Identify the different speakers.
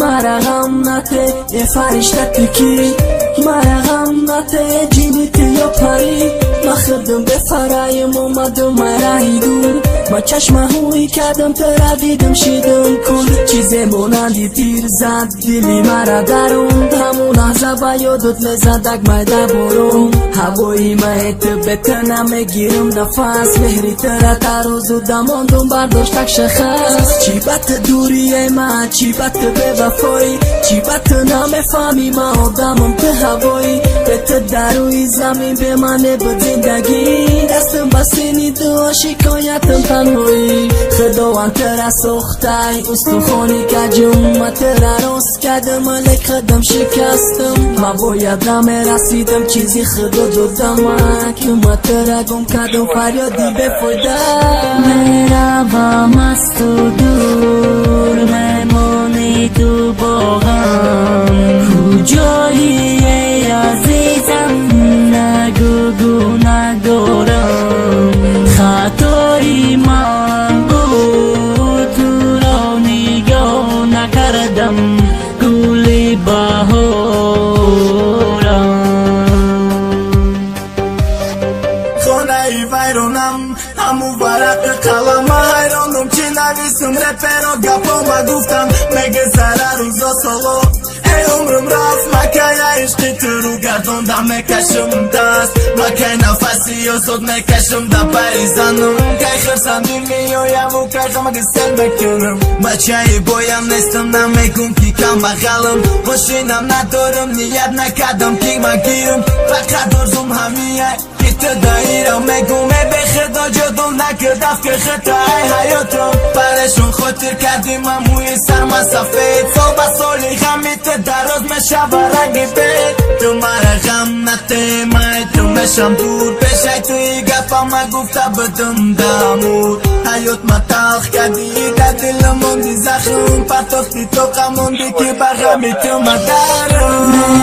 Speaker 1: مرا غم نده یه فرشته کی مرا غم نده جینیت یا پری ما خدم به فرایم اومدم مرایی دور ما چشم هوی کردم ترا دیدم شیدم کن چیزی مونندی تیر زد دلی مرا درون همون لحظه با یادت لذت مایده برون هوایی مایت بتنم میگیرم نفس مهری ترا تا روزو دماندم برداشتک شخص چی بات دوریه ما چی بات به وفایی چی بات نمیفهمی ما آدمم به هوایی بت دروی زمین به منه به زندگی دستم بسینی دو شکایتم تنهایی خداوند ترا سختای استخونی کجم ما ترا راست کردم ملک خدم شکستم ما باید رسیدم چیزی خدا دادم که ما ترا گم کردم فریادی بفایده
Speaker 2: میرا با مست و دور میمونی تو باغم کجایی ای عزیزم نگو ندارم خطایی من بود تو را نگاه نکردم گلی بهارم
Speaker 3: خانه ویرانم همون ورق قلم حیرانم چی نویسم رپر و گپا گفتم مگه سر روزا سالو ای عمرم رفت مکه عشقی تو رو گردوندم میکشم دست مکه نفسی و صد میکشم در پریزنم که خرسندی میایم و که غمک سل بکنم بچه بایم نیستم نمیگم که کم بغلم ماشینم ندارم نیت نکردم که مگیرم فقط درزم همیه دایرم میگم به خدا جدم نکردم که خطای حیاتم برشون خاطر کردیم موی سرما سفید صبح سالی غمیت دراز میشه و رنگی بید تو مرا غم نده من تو میشم دور بشه توی گفت ما گفته بدم دمور حیات ما تلخ کردی در دل موندی زخم پرتاختی تو غموندی که بغمی تو مدارم